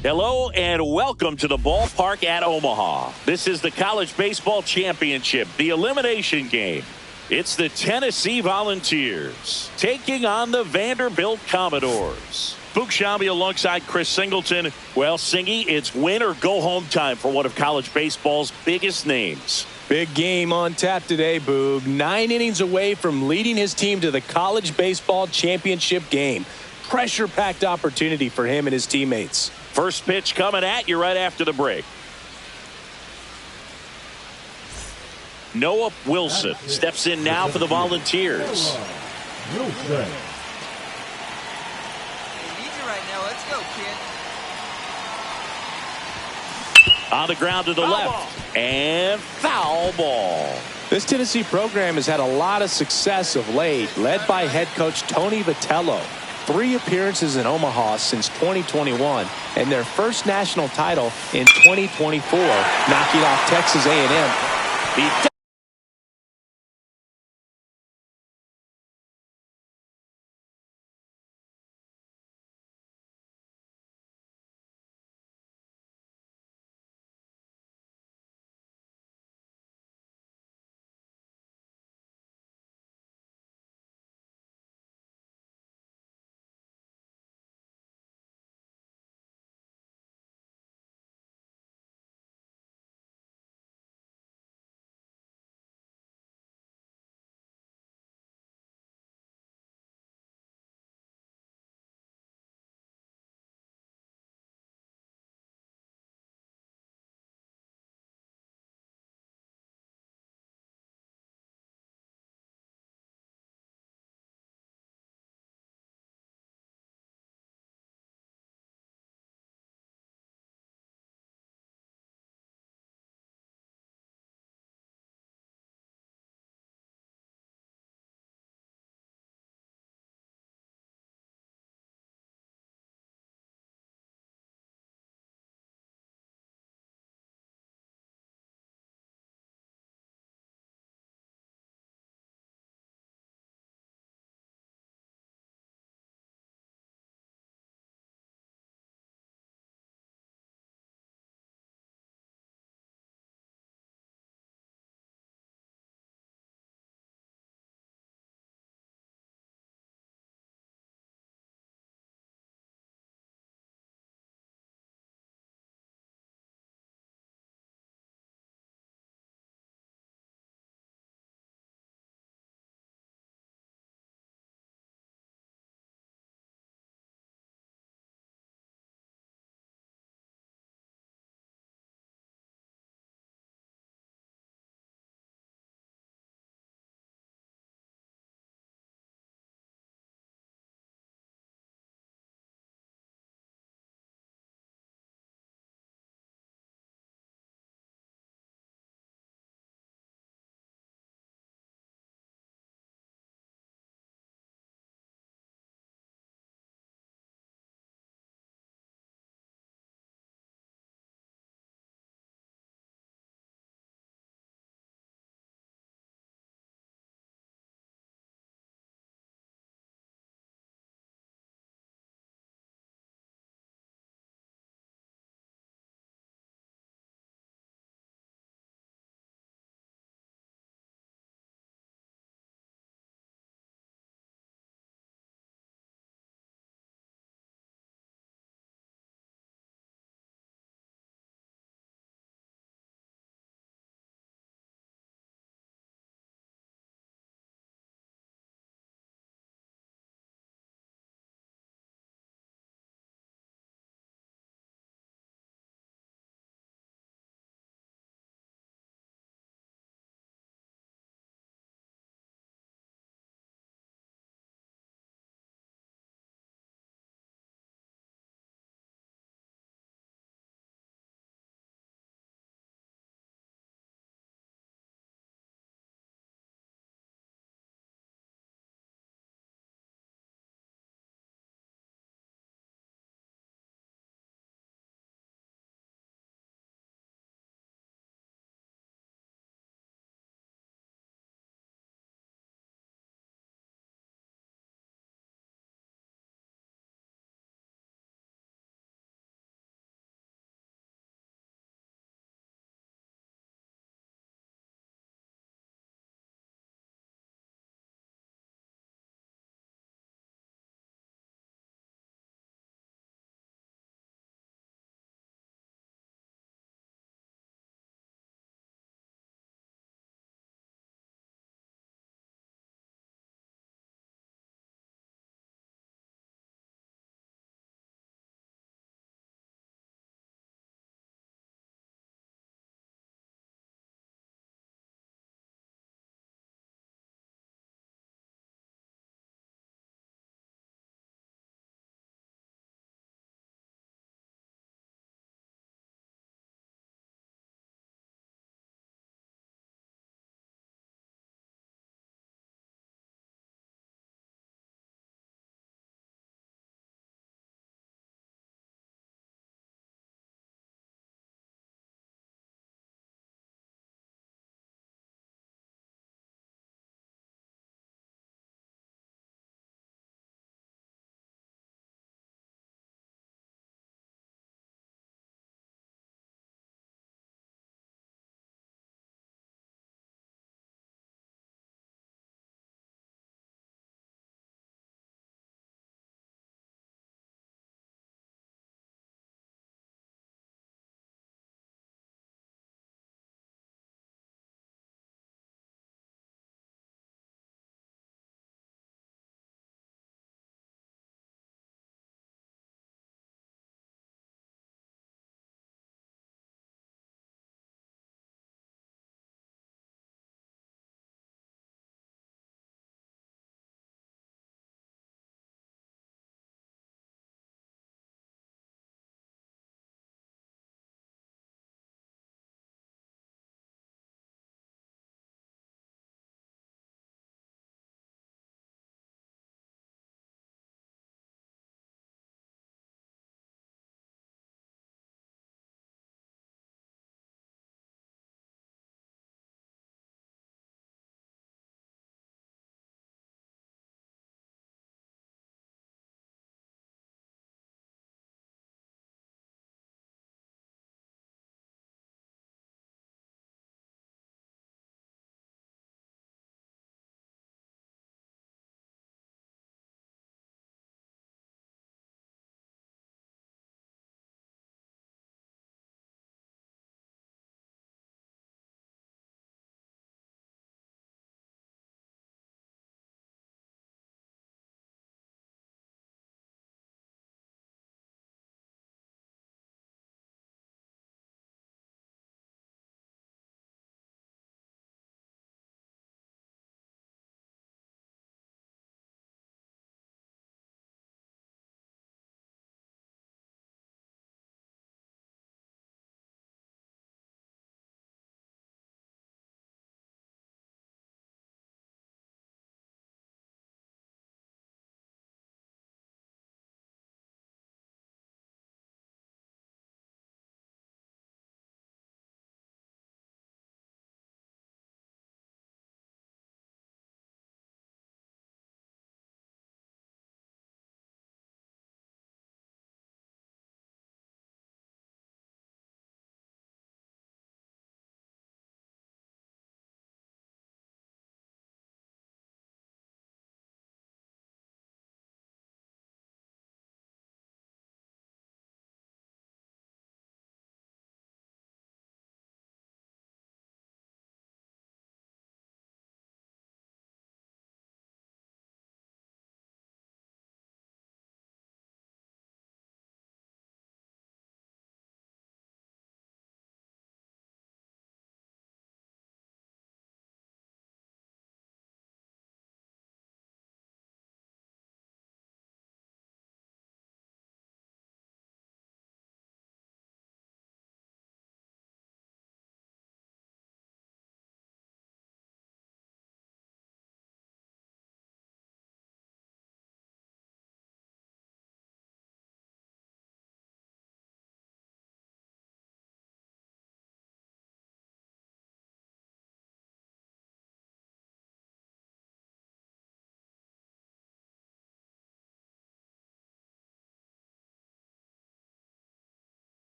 Hello and welcome to the ballpark at Omaha. This is the College Baseball Championship, the elimination game. It's the Tennessee Volunteers taking on the Vanderbilt Commodores. Boog Sciambi alongside Chris Singleton. Well, Singy, it's win or go home time for one of college baseball's biggest names. Big game on tap today, Boog. 9 innings away from leading his team to the College Baseball Championship game. Pressure-packed opportunity for him and his teammates. First pitch coming at you right after the break. Noah Wilson steps in now for the Volunteers. Wilson. Right now. Let's go, kid. On the ground to the left. And foul ball. This Tennessee program has had a lot of success of late, led by head coach Tony Vitello. 3 appearances in Omaha since 2021 and their first national title in 2024, knocking off Texas A&M.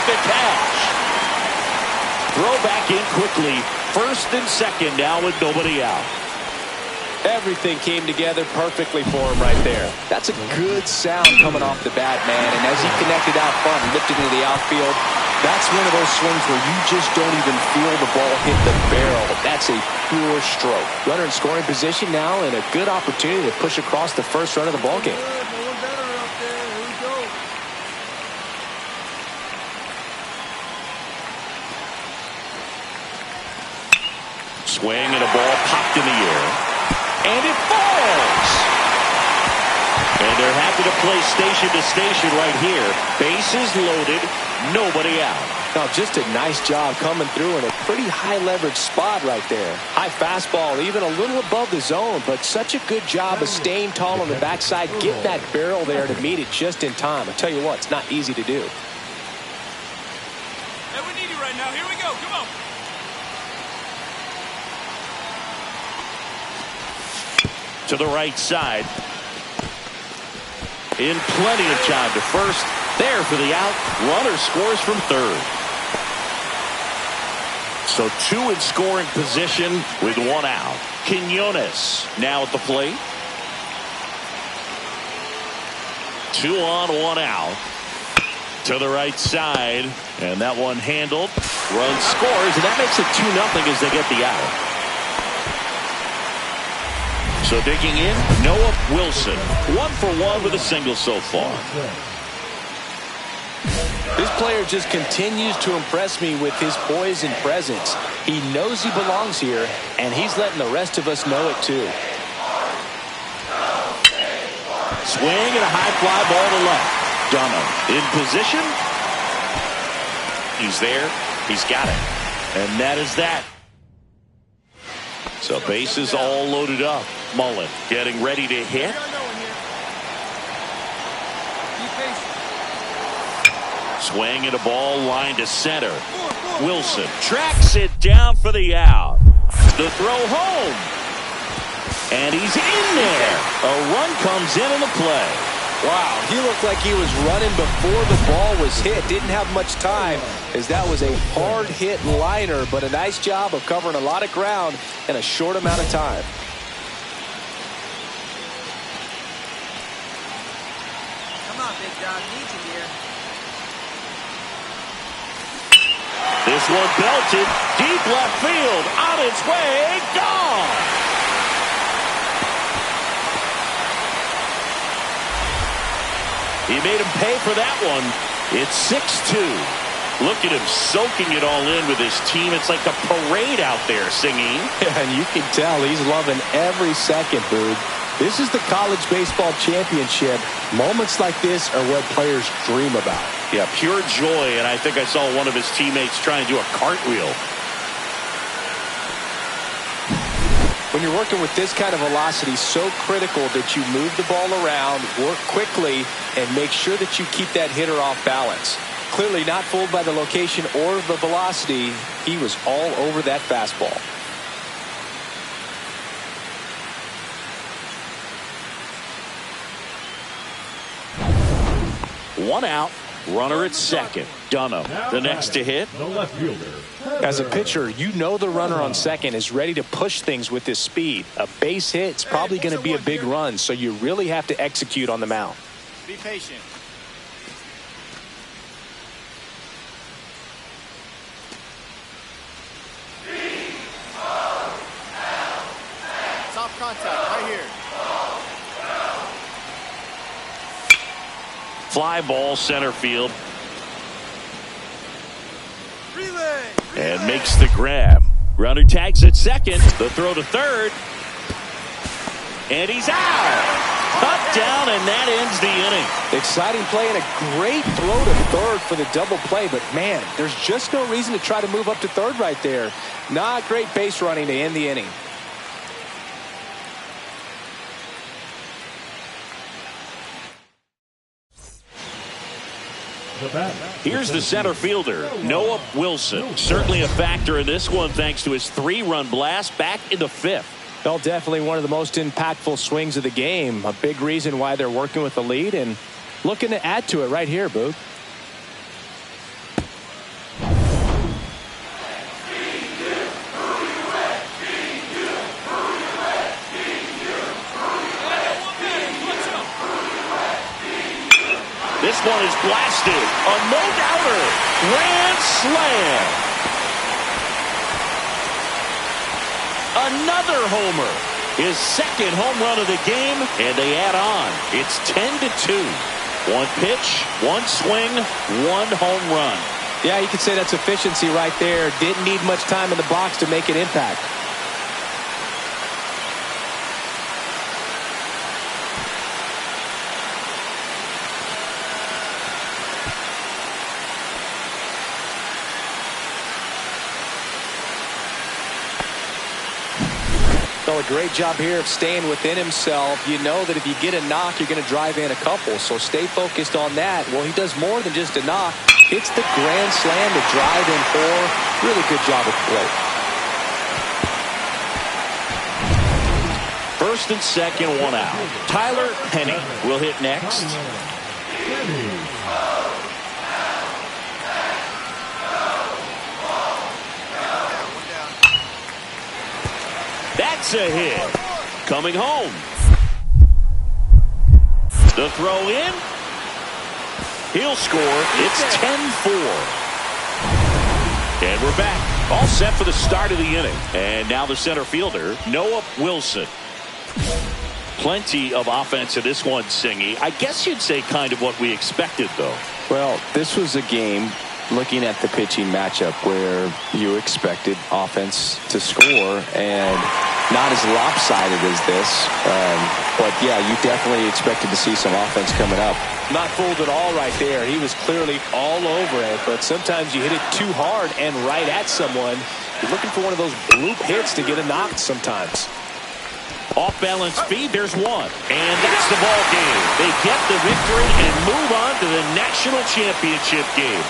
the catch. Throw back in quickly. First and second now with nobody out. Everything came together perfectly for him right there. That's a good sound coming off the bat, man. And as he connected out front and lifted into the outfield, that's one of those swings where you just don't even feel the ball hit the barrel. That's a pure stroke. Runner in scoring position now and a good opportunity to push across the first run of the ball game. Swing and a ball popped in the air. And it falls. And they're happy to play station to station right here. Bases loaded, nobody out. Now, just a nice job coming through in a pretty high leverage spot right there. High fastball, even a little above the zone, but such a good job of staying tall on the backside, getting that barrel there to meet it just in time. I tell you what, it's not easy to do. Hey, we need you right now. Here we go. Come on. To the right side. In plenty of time to first. There for the out. Runner scores from third. So two in scoring position with one out. Quinones now at the plate. 2 on, 1 out. To the right side. And that one handled. Run scores. And that makes it 2-0 as they get the out. So digging in, Noah Wilson. 1 for 1 with a single so far. This player just continues to impress me with his poise and presence. He knows he belongs here, and he's letting the rest of us know it too. Swing and a high fly ball to left. Dunham in position. He's there. He's got it. And that is that. So bases all loaded up. Mullen getting ready to hit. Swing and a ball line to center. Wilson tracks it down for the out. The throw home. And he's in there. A run comes in the play. Wow, he looked like he was running before the ball was hit. Didn't have much time as that was a hard hit liner, but a nice job of covering a lot of ground in a short amount of time. Come on, big dog. Need you here. This one belted deep left field. On its way. Gone. He made him pay for that one. It's 6-2. Look at him soaking it all in with his team. It's like a parade out there singing. Yeah, and you can tell he's loving every second, Boog. This is the college baseball championship. Moments like this are what players dream about. Yeah, pure joy. And I think I saw one of his teammates trying to do a cartwheel. When you're working with this kind of velocity, so critical that you move the ball around, work quickly, and make sure that you keep that hitter off balance. Clearly not fooled by the location or the velocity. He was all over that fastball. One out. Runner at second. Dunham, the next to hit. The left fielder. As a pitcher, you know the runner on second is ready to push things with his speed. A base hit's probably going to be a big run, so you really have to execute on the mound. Be patient. Soft contact right here. Fly ball center field. Relay. And makes the grab. Runner tags at second. The throw to third. And he's out. Cut down, and that ends the inning. Exciting play and a great throw to third for the double play. But, man, there's just no reason to try to move up to third right there. Not great base running to end the inning. Here's the center fielder, Noah Wilson. Certainly a factor in this one thanks to his 3-run blast back in the 5th. Well, definitely one of the most impactful swings of the game. A big reason why they're working with the lead and looking to add to it right here, Boog. one is blasted. A no-doubter. Grand slam. Another homer. His second home run of the game, and they add on. It's 10-2. One pitch, one swing, one home run. Yeah, you could say that's efficiency right there. Didn't need much time in the box to make an impact. A great job here of staying within himself. You know that if you get a knock, you're going to drive in a couple. So stay focused on that. Well, he does more than just a knock. It's the grand slam to drive in four. Really good job at the plate. First and second, one out. Tyler Penny will hit next. That's a hit. Coming home. The throw in. He'll score. It's 10-4. And we're back. All set for the start of the inning. And now the center fielder, Noah Wilson. Plenty of offense in this one, Singy. I guess you'd say kind of what we expected, though. Well, this was a game, looking at the pitching matchup, where you expected offense to score, and not as lopsided as this. But yeah, you definitely expected to see some offense coming up. Not fooled at all right there. He was clearly all over it, but sometimes you hit it too hard and right at someone. You're looking for one of those bloop hits to get a knock sometimes. Off-balance feed, there's one. And that's the ball game. They get the victory and move on to the national championship game.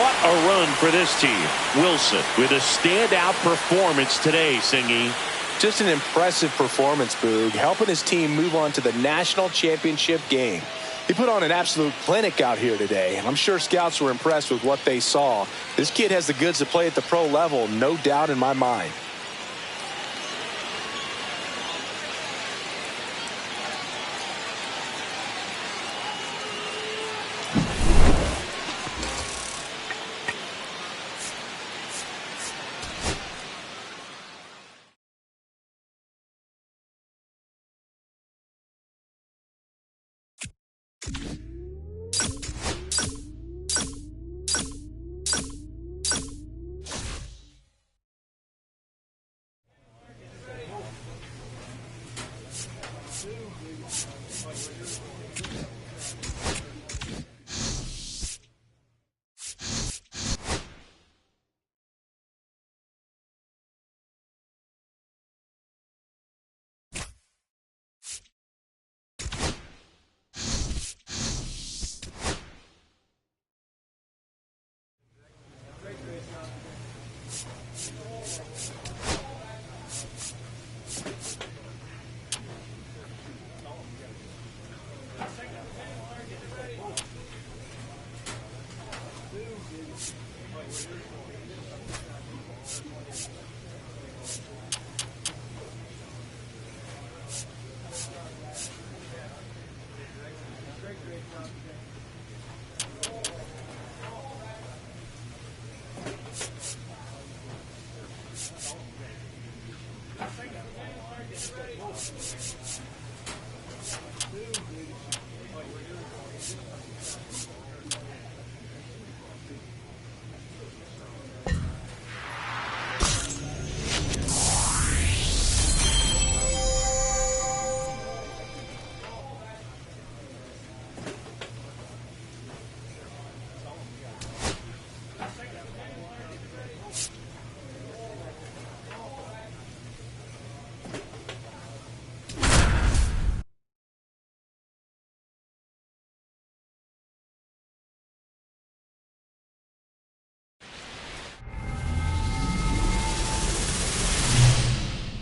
What a run for this team. Wilson with a standout performance today, Singy. Just an impressive performance, Boog, helping his team move on to the national championship game. He put on an absolute clinic out here today, and I'm sure scouts were impressed with what they saw. This kid has the goods to play at the pro level, no doubt in my mind.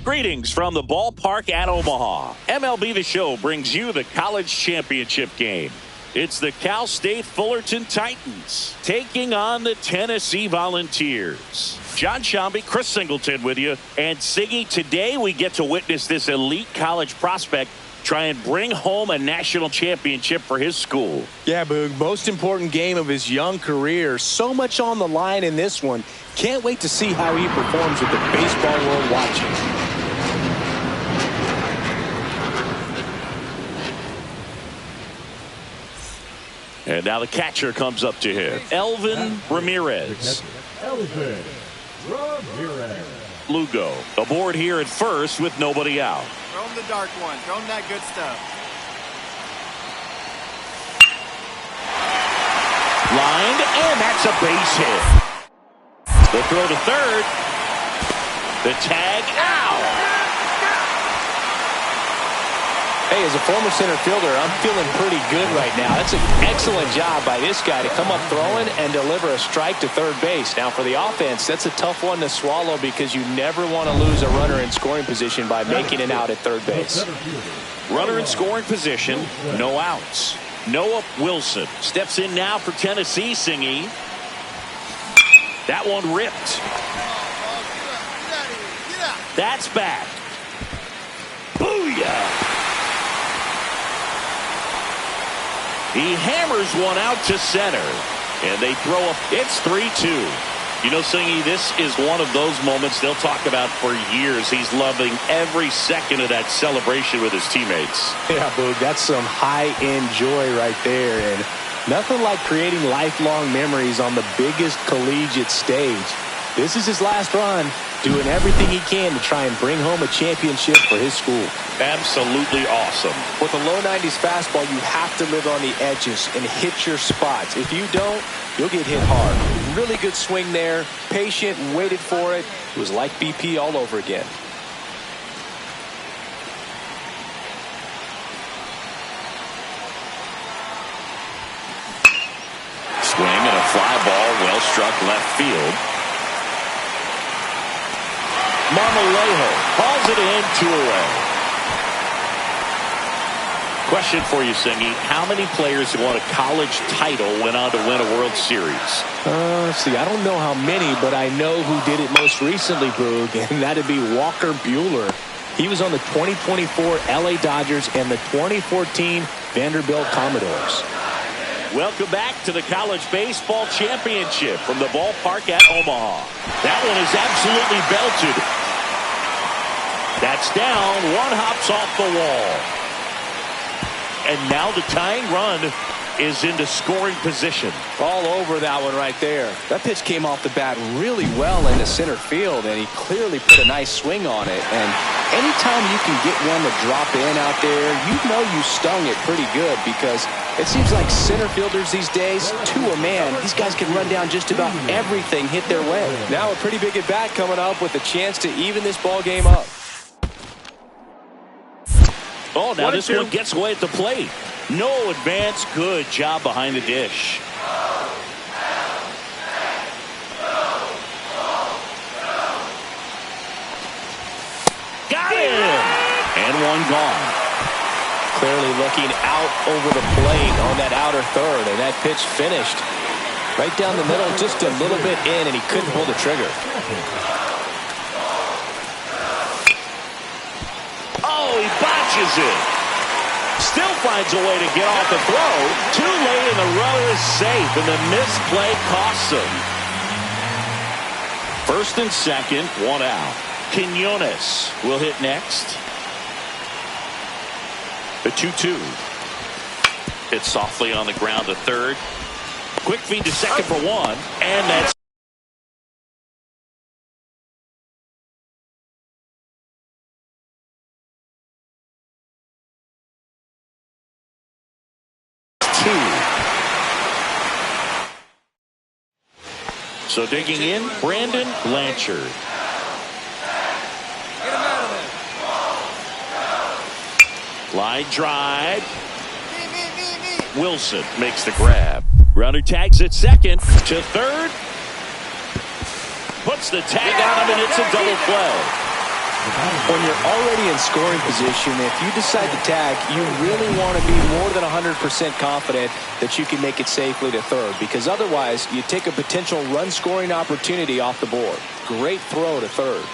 Greetings from the ballpark at Omaha. MLB The Show brings you the college championship game. It's the Cal State Fullerton Titans taking on the Tennessee Volunteers. John Shambi, Chris Singleton with you. And Siggy, today we get to witness this elite college prospect try and bring home a national championship for his school. Yeah, Boog, most important game of his young career. So much on the line in this one. Can't wait to see how he performs with the baseball world watching. And now the catcher comes up to him. Elvin Ramirez. Elvin Ramirez. Lugo aboard here at first with nobody out. Throw him the dark one. Throw him that good stuff. Lined, and that's a base hit. The throw to third. The tag out. Hey, as a former center fielder, I'm feeling pretty good right now. That's an excellent job by this guy to come up throwing and deliver a strike to third base. Now, for the offense, that's a tough one to swallow because you never want to lose a runner in scoring position by making it out at third base. Runner in scoring position, no outs. Noah Wilson steps in now for Tennessee, Singy. That one ripped. That's back. Booyah! He hammers one out to center, and they throw up. It's 3-2. You know, Singy, this is one of those moments they'll talk about for years. He's loving every second of that celebration with his teammates. Yeah, Boog, that's some high-end joy right there, and nothing like creating lifelong memories on the biggest collegiate stage. This is his last run, doing everything he can to try and bring home a championship for his school. Absolutely awesome. With a low 90s fastball, you have to live on the edges and hit your spots. If you don't, you'll get hit hard. Really good swing there, patient, waited for it. It was like BP all over again. Swing and a fly ball, well struck left field. Marmolejo hauls it in, 2 away. Question for you, Singy. How many players who won a college title went on to win a World Series? See, I don't know how many, but I know who did it most recently, Boog, and that'd be Walker Buehler. He was on the 2024 LA Dodgers and the 2014 Vanderbilt Commodores. Welcome back to the College Baseball Championship from the ballpark at Omaha. That one is absolutely belted. That's down. One hops off the wall. And now the tying run is into scoring position. All over that one right there. That pitch came off the bat really well into center field, and he clearly put a nice swing on it. And anytime you can get one to drop in out there, you know you stung it pretty good, because it seems like center fielders these days, to a man, these guys can run down just about everything hit their way. Now a pretty big at bat coming up with a chance to even this ball game up. Oh, now this one gets away at the plate. No advance. Good job behind the dish. Got him! And one gone. Clearly looking out over the plate on that outer third, and that pitch finished right down the middle, just a little bit in, and he couldn't pull the trigger. Oh, he botches it. Still finds a way to get off the throw. Too late, and the runner is safe, and the misplay costs him. First and second, one out. Quinones will hit next. The 2-2. Hit softly on the ground to third. Quick feed to second for one, and that's so digging in, Brandon Blanchard. Get him out of there. Line drive. Me. Wilson makes the grab. Grounder tags at second to third. Puts the tag on him, and it's a double play. When you're already in scoring position, if you decide to tag, you really want to be more than 100% confident that you can make it safely to third, because otherwise you take a potential run-scoring opportunity off the board. Great throw to third.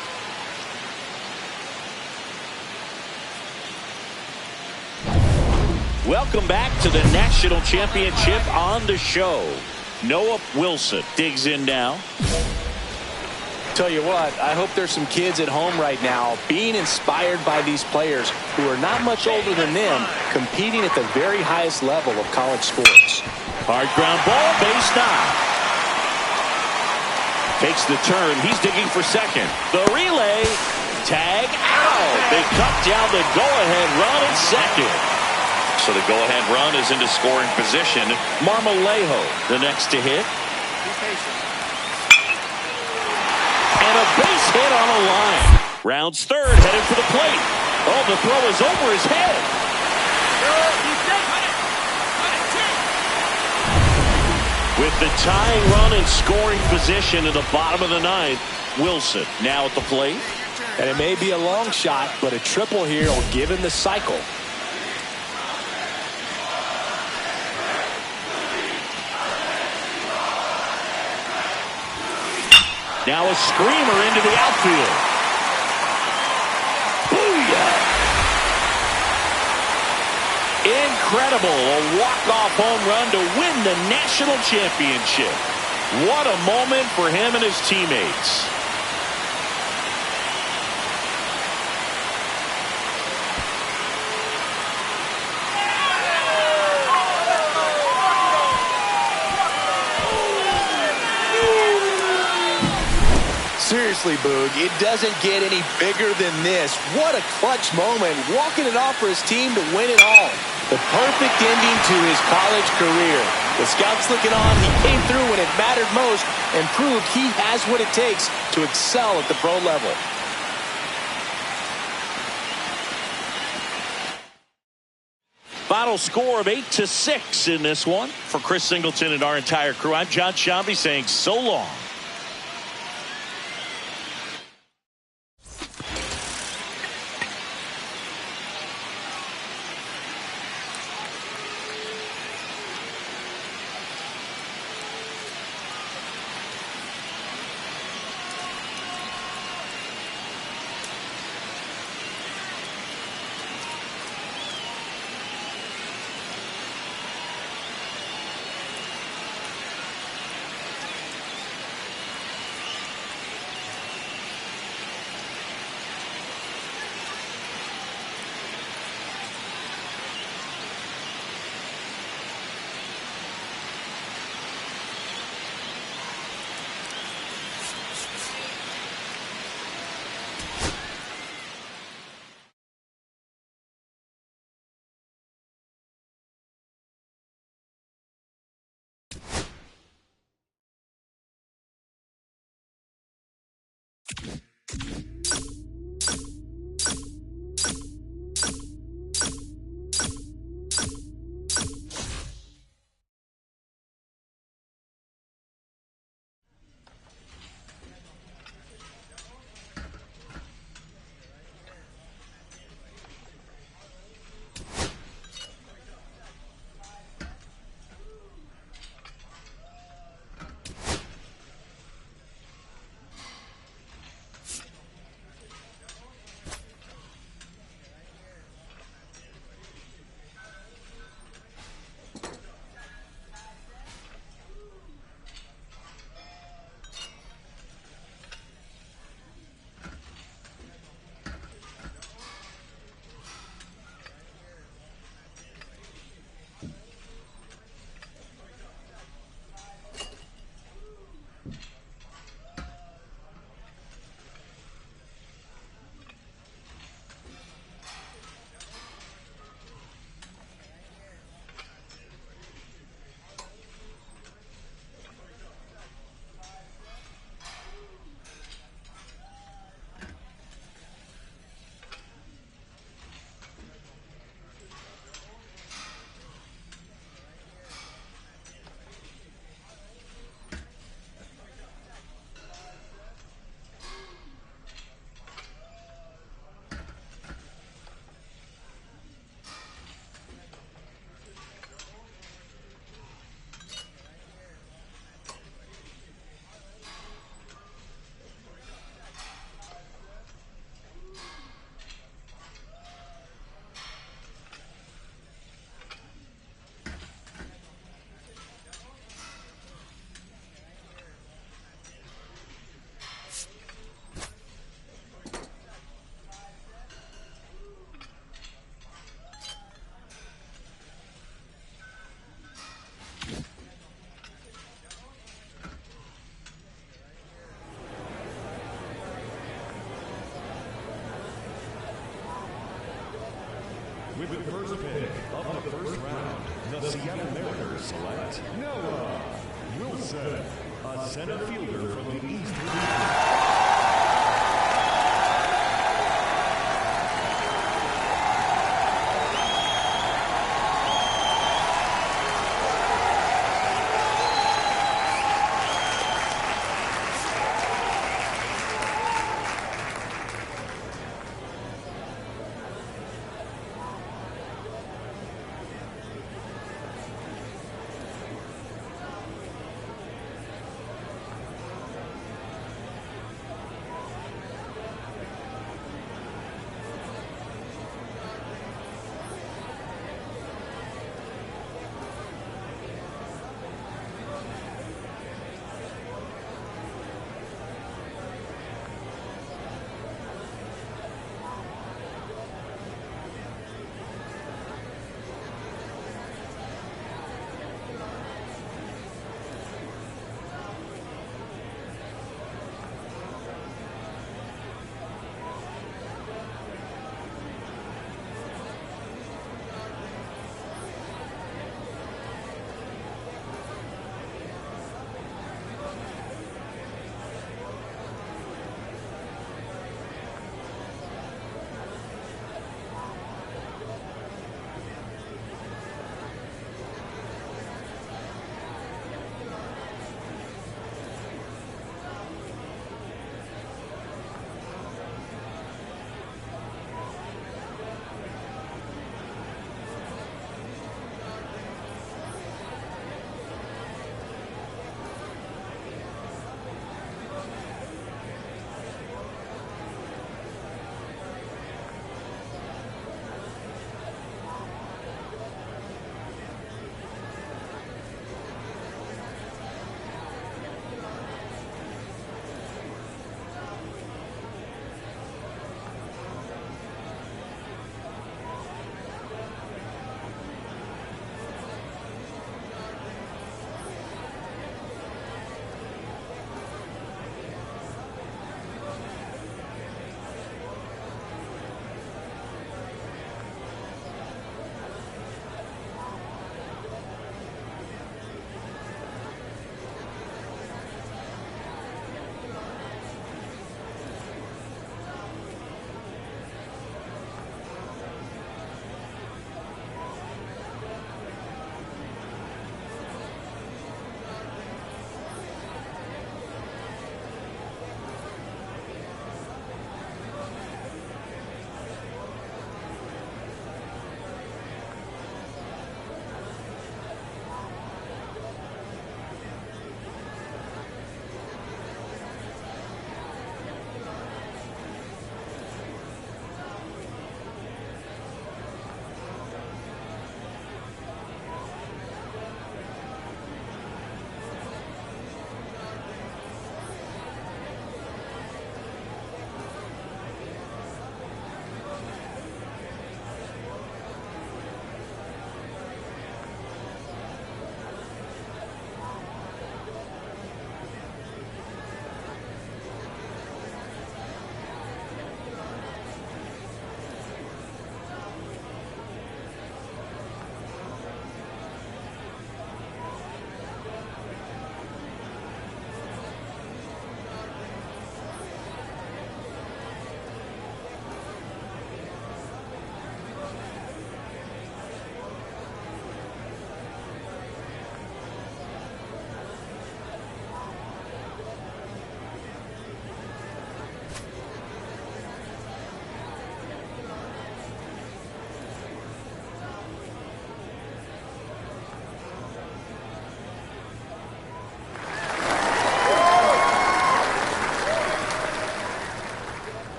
Welcome back to the national championship on the show. Noah Wilson digs in now. Tell you what, I hope there's some kids at home right now being inspired by these players who are not much older than them, competing at the very highest level of college sports. Hard ground ball, base knock. Takes the turn. He's digging for second. The relay. Tag out. They cut down the go-ahead run at second. So the go-ahead run is into scoring position. Marmolejo, the next to hit. Be patient. And a base hit on a line. Rounds third, headed for the plate. Oh, the throw is over his head. With the tying run in scoring position in the bottom of the ninth, Wilson now at the plate. And it may be a long shot, but a triple here will give him the cycle. Now a screamer into the outfield. Booyah! Incredible. A walk-off home run to win the national championship. What a moment for him and his teammates. Seriously, Boog, it doesn't get any bigger than this. What a clutch moment, walking it off for his team to win it all. The perfect ending to his college career. The scouts looking on, he came through when it mattered most and proved he has what it takes to excel at the pro level. Final score of 8-6 in this one. For Chris Singleton and our entire crew, I'm John Sciambi saying so long. With the first pick of the first round, the Seattle Mariners select Noah Wilson, a center fielder from the East Region.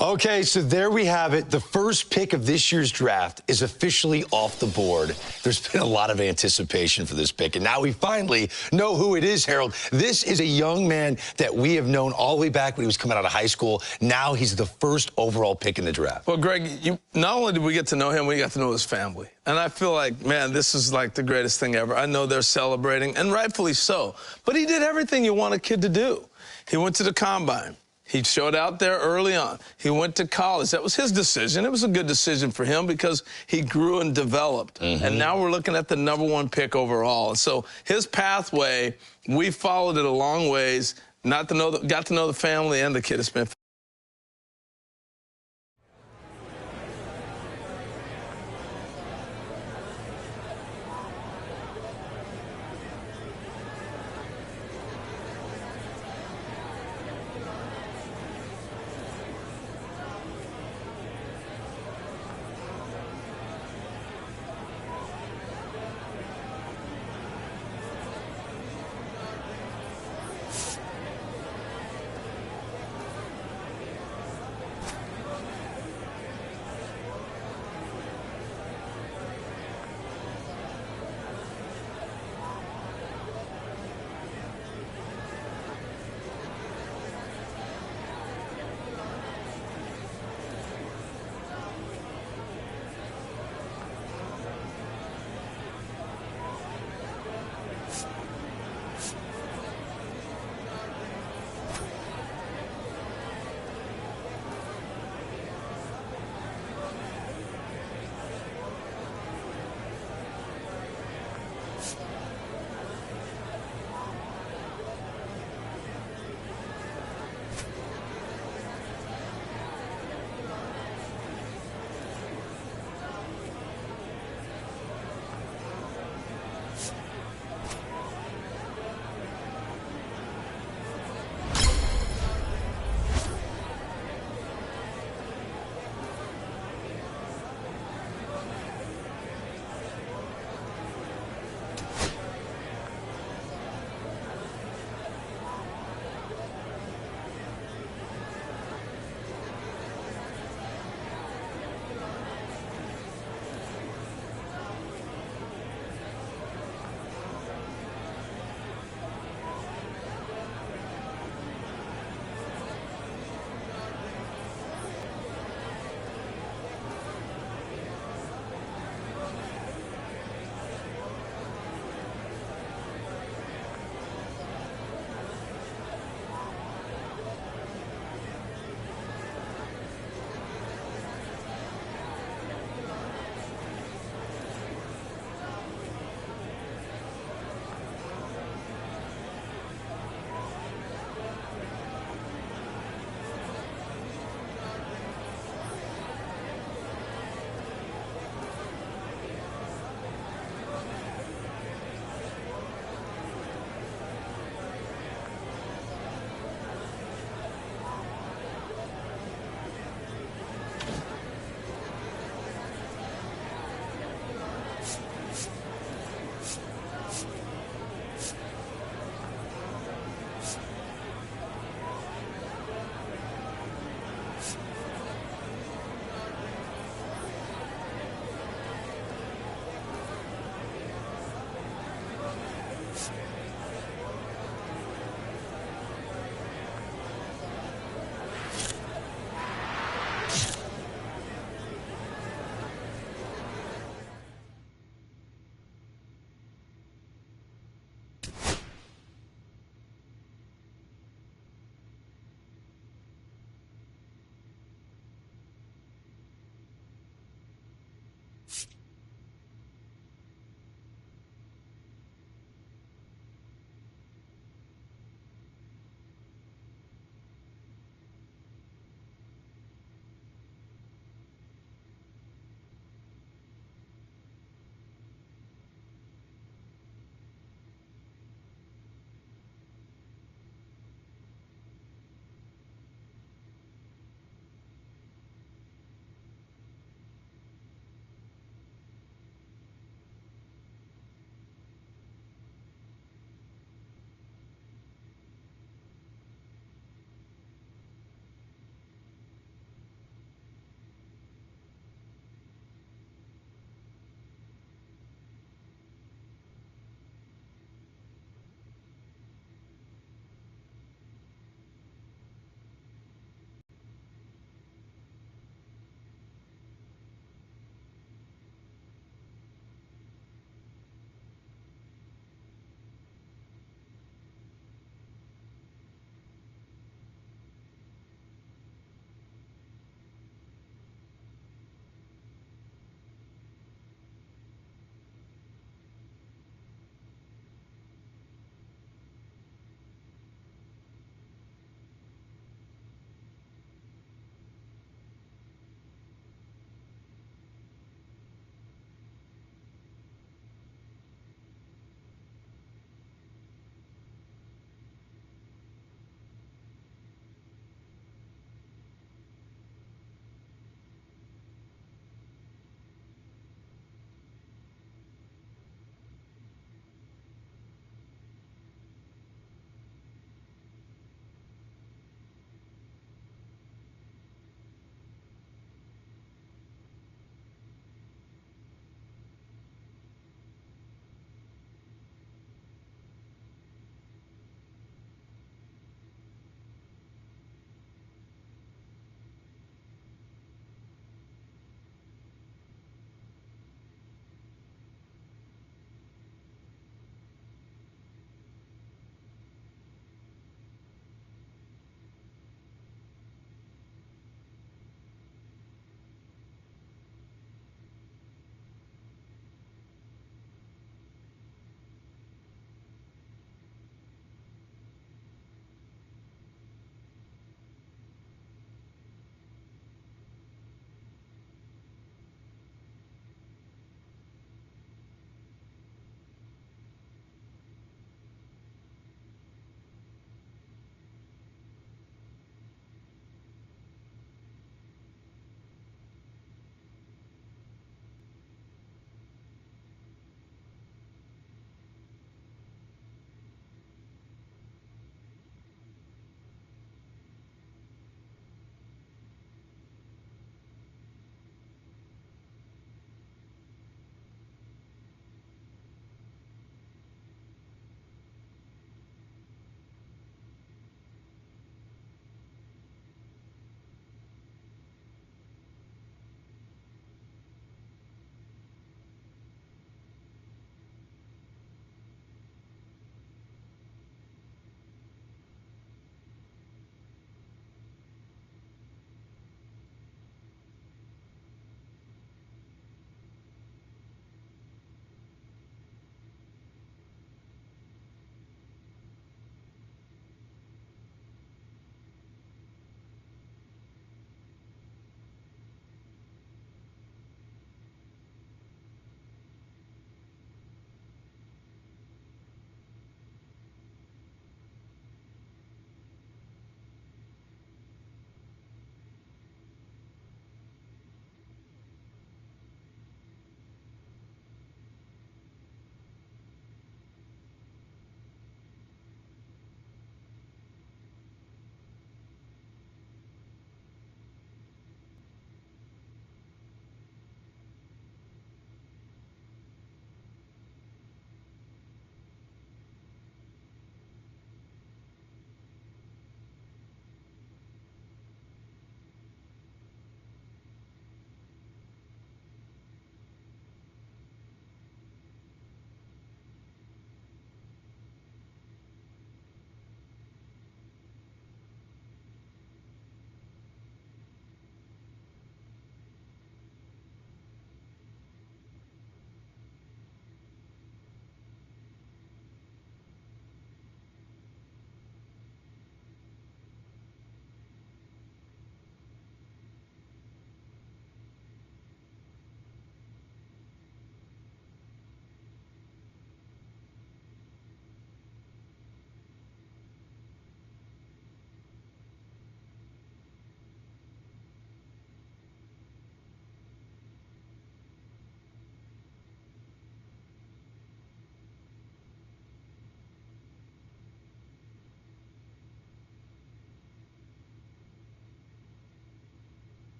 Okay, so there we have it. The first pick of this year's draft is officially off the board. There's been a lot of anticipation for this pick, and now we finally know who it is, Harold. This is a young man that we have known all the way back when he was coming out of high school. Now he's the first overall pick in the draft. Well, Greg, not only did we get to know him, we got to know his family. And I feel like, man, this is like the greatest thing ever. I know they're celebrating, and rightfully so. But he did everything you want a kid to do. He went to the combine. He showed out there early on. He went to college. That was his decision. It was a good decision for him because he grew and developed. And now we're looking at the #1 pick overall. And so his pathway, we followed it a long ways. Got to know the family and the kid. It's been